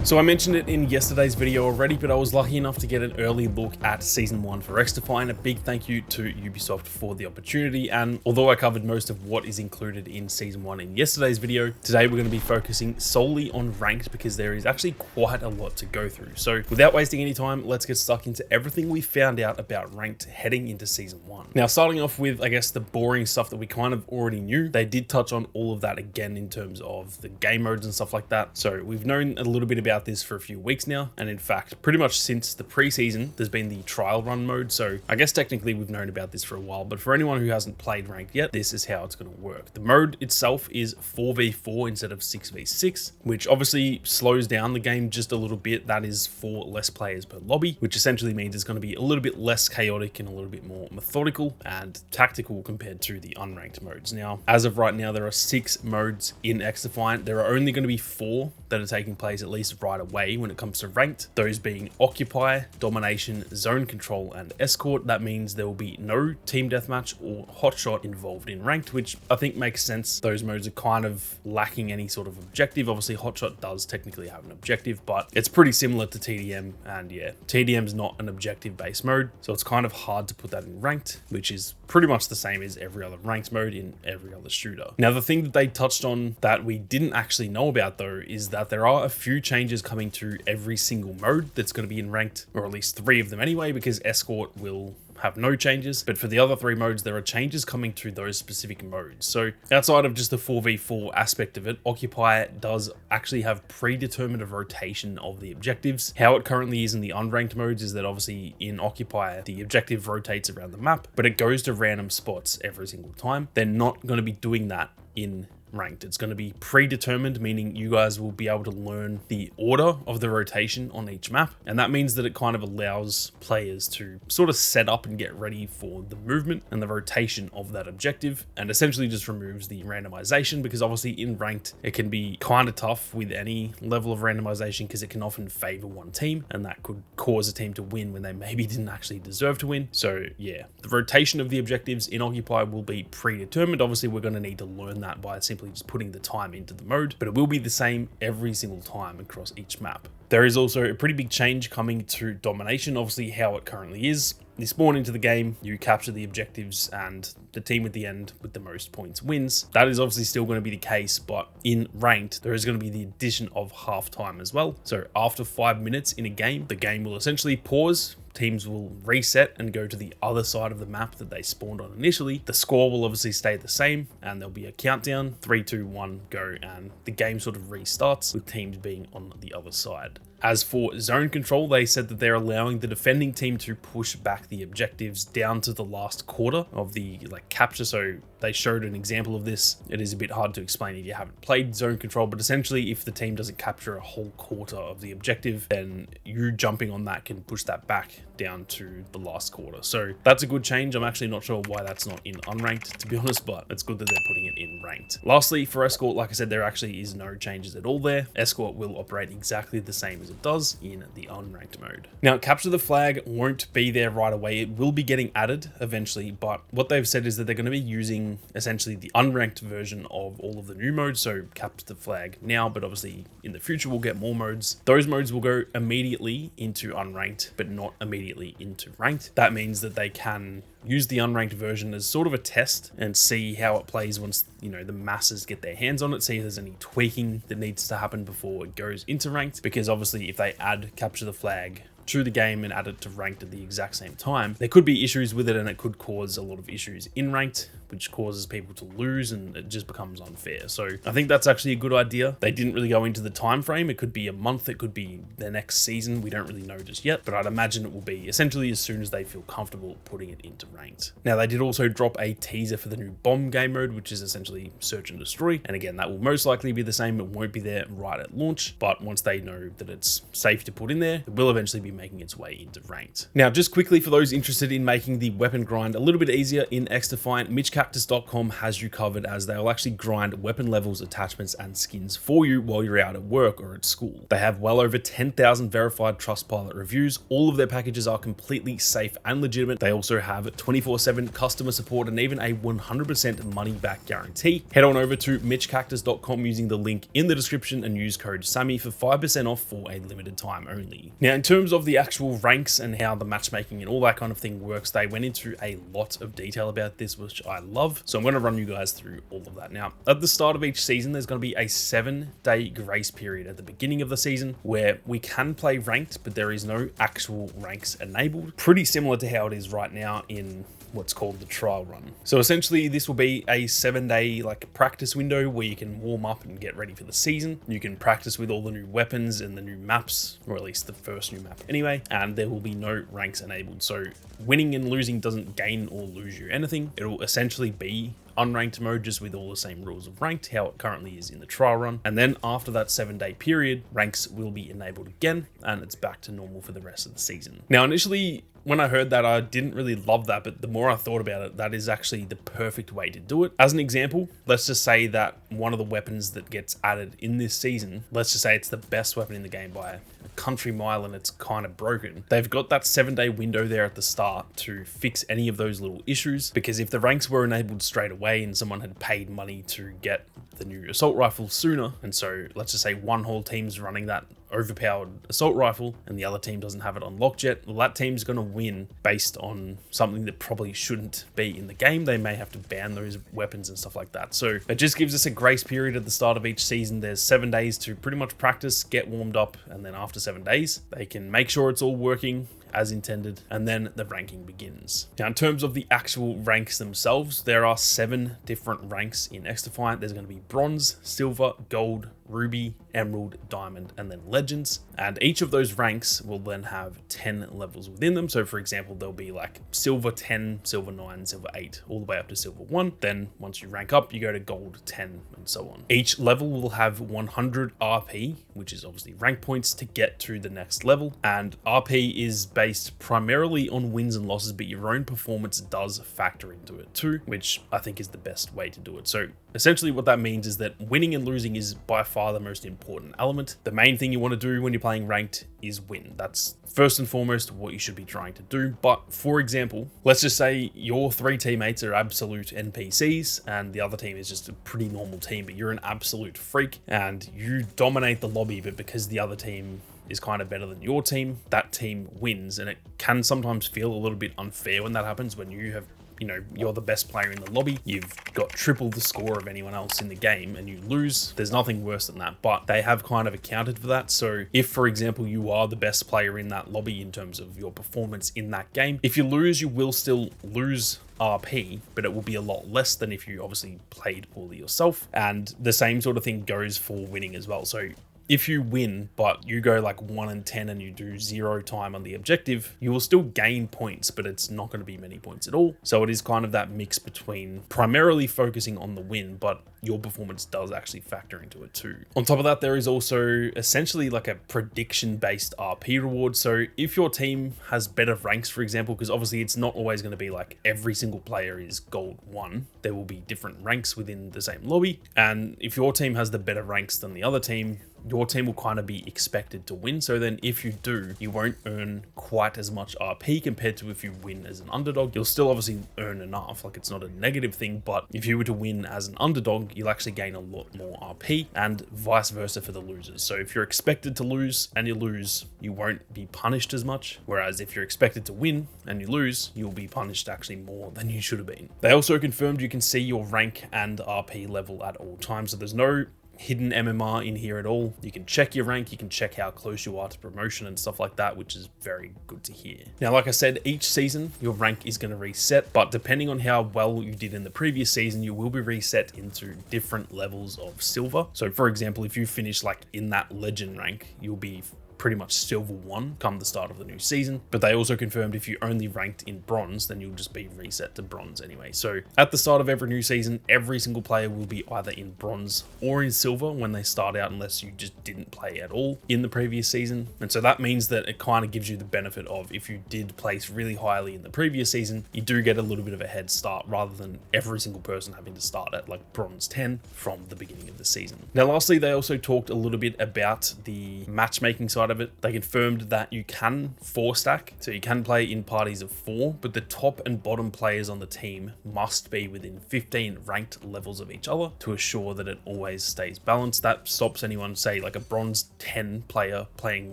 So I mentioned it in yesterday's video already, but I was lucky enough to get an early look at Season 1 for XDefiant. A big thank you to Ubisoft for the opportunity, and although I covered most of what is included in Season 1 in yesterday's video, today we're going to be focusing solely on Ranked because there is actually quite a lot to go through. So without wasting any time, let's get stuck into everything we found out about Ranked heading into Season 1. Now, starting off with, I guess, the boring stuff that we kind of already knew, they did touch on all of that again in terms of the game modes and stuff like that. So we've known a little bit about this for a few weeks now, and in fact pretty much since the preseason there's been the trial run mode, so I guess technically we've known about this for a while, but for anyone who hasn't played Ranked yet, this is how it's going to work. The mode itself is 4v4 instead of 6v6, which obviously slows down the game just a little bit. That is 4 less players per lobby, which essentially means it's going to be a little bit less chaotic and a little bit more methodical and tactical compared to the unranked modes. Now, as of right now, there are 6 modes in XDefiant. There are only going to be 4 that are taking place at least right away when it comes to Ranked, those being Occupy, Domination, Zone Control, and Escort. That means there will be no Team Deathmatch or Hotshot involved in Ranked, which I think makes sense. Those modes are kind of lacking any sort of objective. Obviously, Hotshot does technically have an objective, but it's pretty similar to TDM, and yeah, TDM's not an objective-based mode, so it's kind of hard to put that in Ranked, which is pretty much the same as every other Ranked mode in every other shooter. Now, the thing that they touched on that we didn't actually know about, though, is that there are a few changes coming to every single mode that's going to be in Ranked, or at least 3 of them anyway, because Escort will have no changes, but for the other 3 modes there are changes coming to those specific modes. So outside of just the 4v4 aspect of it, Occupy does actually have predetermined rotation of the objectives. How it currently is in the unranked modes is that obviously in Occupy the objective rotates around the map, but it goes to random spots every single time. They're not going to be doing that in Ranked. It's going to be predetermined, meaning you guys will be able to learn the order of the rotation on each map, and that means that it kind of allows players to sort of set up and get ready for the movement and the rotation of that objective, and essentially just removes the randomization, because obviously in Ranked it can be kind of tough with any level of randomization because it can often favor one team, and that could cause a team to win when they maybe didn't actually deserve to win. So yeah, the rotation of the objectives in Occupy will be predetermined. Obviously we're going to need to learn that by simply just putting the time into the mode, but it will be the same every single time across each map. There is also a pretty big change coming to Domination. Obviously how it currently is, you spawn into the game, you capture the objectives, and the team at the end with the most points wins. That is obviously still going to be the case, but in Ranked there is going to be the addition of halftime as well. So after 5 minutes in a game, the game will essentially pause, teams will reset and go to the other side of the map that they spawned on initially. The score will obviously stay the same, and there'll be a countdown, 3, 2, 1, go, and the game sort of restarts with teams being on the other side. As for zone control, they said that they're allowing the defending team to push back the objectives down to the last quarter of the capture. So they showed an example of this. It is a bit hard to explain if you haven't played zone control, but essentially if the team doesn't capture a whole quarter of the objective, then you jumping on that can push that back down to the last quarter. So that's a good change. I'm actually not sure why that's not in unranked, to be honest, but it's good that they're putting it in ranked. Lastly, for Escort, like I said, there actually is no changes at all there. Escort will operate exactly the same as it does in the unranked mode. Now, capture the flag won't be there right away. It will be getting added eventually, but what they've said is that they're going to be using essentially the unranked version of all of the new modes. So capture the flag now, but obviously in the future we'll get more modes. Those modes will go immediately into unranked, but not immediately into ranked. That means that they can use the unranked version as sort of a test and see how it plays once, you know, the masses get their hands on it, see if there's any tweaking that needs to happen before it goes into ranked. Because obviously if they add capture the flag to the game and add it to ranked at the exact same time, there could be issues with it, and it could cause a lot of issues in ranked, which causes people to lose, and it just becomes unfair. So I think that's actually a good idea. They didn't really go into the time frame. It could be a month, it could be the next season. We don't really know just yet, but I'd imagine it will be essentially as soon as they feel comfortable putting it into ranked. Now, they did also drop a teaser for the new bomb game mode, which is essentially search and destroy. And again, that will most likely be the same. It won't be there right at launch, but once they know that it's safe to put in there, it will eventually be making its way into ranked. Now, just quickly for those interested in making the weapon grind a little bit easier in XDefiant, Mitch MitchCactus.com has you covered, as they'll actually grind weapon levels, attachments, and skins for you while you're out at work or at school. They have well over 10,000 verified Trustpilot reviews. All of their packages are completely safe and legitimate. They also have 24/7 customer support and even a 100% money back guarantee. Head on over to MitchCactus.com using the link in the description and use code SAMMY for 5% off for a limited time only. Now, in terms of the actual ranks and how the matchmaking and all that kind of thing works, they went into a lot of detail about this, which I love. So I'm going to run you guys through all of that. Now, at the start of each season, there's going to be a 7-day grace period at the beginning of the season where we can play ranked, but there is no actual ranks enabled. Pretty similar to how it is right now in what's called the trial run. So essentially this will be a 7-day like practice window where you can warm up and get ready for the season. You can practice with all the new weapons and the new maps, or at least the first new map anyway, and there will be no ranks enabled. So winning and losing doesn't gain or lose you anything. It'll essentially be unranked mode, just with all the same rules of ranked, how it currently is in the trial run. And then after that 7-day period, ranks will be enabled again, and it's back to normal for the rest of the season. Now, initially, when I heard that, I didn't really love that, but the more I thought about it, that is actually the perfect way to do it. As an example, let's just say that one of the weapons that gets added in this season, let's just say it's the best weapon in the game by a country mile and it's kind of broken. They've got that 7-day window there at the start to fix any of those little issues, because if the ranks were enabled straight away and someone had paid money to get the new assault rifle sooner, and so let's just say one whole team's running that overpowered assault rifle and the other team doesn't have it unlocked yet, well, that team's going to win based on something that probably shouldn't be in the game. They may have to ban those weapons and stuff like that. So it just gives us a grace period at the start of each season. There's 7 days to pretty much practice, get warmed up, and then after 7 days they can make sure it's all working as intended, and then the ranking begins. Now, in terms of the actual ranks themselves, there are 7 different ranks in XDefiant. There's going to be bronze, silver, gold, ruby, emerald, diamond, and then legends. And each of those ranks will then have 10 levels within them. So for example, there'll be like silver 10, silver 9, silver 8, all the way up to silver 1. Then once you rank up, you go to gold 10 and so on. Each level will have 100 RP, which is obviously rank points to get to the next level. And RP is based primarily on wins and losses, but your own performance does factor into it too, which I think is the best way to do it. So essentially what that means is that winning and losing is by far the most important element. The main thing you want to do when you're playing ranked is win. That's first and foremost what you should be trying to do. But for example, let's just say your 3 teammates are absolute NPCs and the other team is just a pretty normal team, but you're an absolute freak and you dominate the lobby, but because the other team is kind of better than your team, that team wins. And it can sometimes feel a little bit unfair when that happens, when you have, you know, you're the best player in the lobby, you've got triple the score of anyone else in the game and you lose. There's nothing worse than that, but they have kind of accounted for that. So if, for example, you are the best player in that lobby in terms of your performance in that game, if you lose, you will still lose RP, but it will be a lot less than if you obviously played poorly yourself. And the same sort of thing goes for winning as well. So if you win, but you go like 1 in 10 and you do 0 time on the objective, you will still gain points, but it's not going to be many points at all. So it is kind of that mix between primarily focusing on the win, but your performance does actually factor into it too. On top of that, there is also essentially like a prediction-based RP reward. So if your team has better ranks, for example, because obviously it's not always going to be like every single player is gold 1. There will be different ranks within the same lobby. And if your team has the better ranks than the other team, your team will kind of be expected to win. So then if you do, you won't earn quite as much RP compared to if you win as an underdog. You'll still obviously earn enough, like it's not a negative thing, but if you were to win as an underdog, you'll actually gain a lot more RP, and vice versa for the losers. So if you're expected to lose and you lose, you won't be punished as much. Whereas if you're expected to win and you lose, you'll be punished actually more than you should have been. They also confirmed you can see your rank and RP level at all times. So there's no hidden MMR in here at all. You can check your rank, you can check how close you are to promotion and stuff like that, which is very good to hear. Now, like I said, each season your rank is going to reset, but depending on how well you did in the previous season, you will be reset into different levels of silver. So for example, if you finish like in that legend rank, you'll be pretty much silver 1 come the start of the new season. But they also confirmed if you only ranked in bronze, then you'll just be reset to bronze anyway. So at the start of every new season, every single player will be either in bronze or in silver when they start out, unless you just didn't play at all in the previous season. And so that means that it kind of gives you the benefit of, if you did place really highly in the previous season, you do get a little bit of a head start rather than every single person having to start at like bronze 10 from the beginning of the season. Now, lastly, they also talked a little bit about the matchmaking side of it. They confirmed that you can 4-stack, so you can play in parties of 4, but the top and bottom players on the team must be within 15 ranked levels of each other to assure that it always stays balanced. That stops anyone, say like a bronze 10 player playing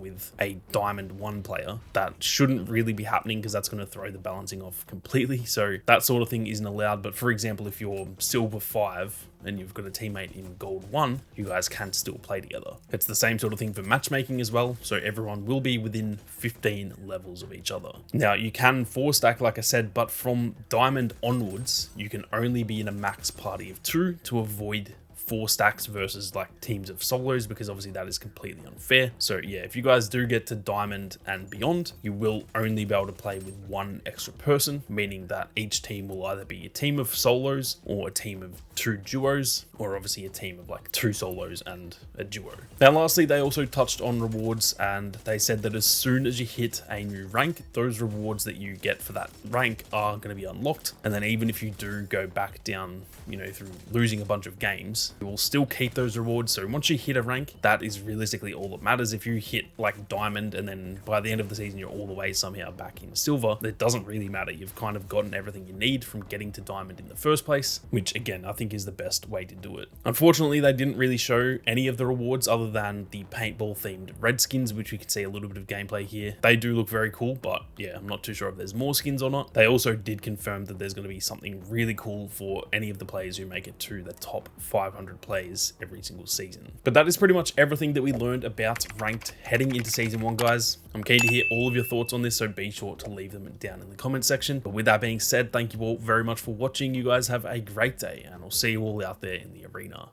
with a diamond 1 player. That shouldn't really be happening because that's going to throw the balancing off completely. So that sort of thing isn't allowed. But for example, if you're silver 5 and you've got a teammate in gold 1, you guys can still play together. It's the same sort of thing for matchmaking as well, so everyone will be within 15 levels of each other. Now, you can 4-stack, like I said, but from diamond onwards, you can only be in a max party of 2 to avoid 4 stacks versus like teams of solos, because obviously that is completely unfair. So yeah, if you guys do get to diamond and beyond, you will only be able to play with 1 extra person, meaning that each team will either be a team of solos or a team of 2 duos, or obviously a team of like 2 solos and a duo. Now, lastly, they also touched on rewards, and they said that as soon as you hit a new rank, those rewards that you get for that rank are going to be unlocked. And then even if you do go back down, you know, through losing a bunch of games, you will still keep those rewards. So once you hit a rank, that is realistically all that matters. If you hit like diamond and then by the end of the season you're all the way somehow back in silver, it doesn't really matter. You've kind of gotten everything you need from getting to diamond in the first place, which again, I think is the best way to do it. Unfortunately, they didn't really show any of the rewards other than the paintball themed red skins, which we can see a little bit of gameplay here. They do look very cool, but yeah, I'm not too sure if there's more skins or not. They also did confirm that there's going to be something really cool for any of the players who make it to the top 500 players every single season. But that is pretty much everything that we learned about ranked heading into season 1, guys. I'm keen to hear all of your thoughts on this, so be sure to leave them down in the comment section. But with that being said, thank you all very much for watching. You guys have a great day, and I'll see you all out there in the arena.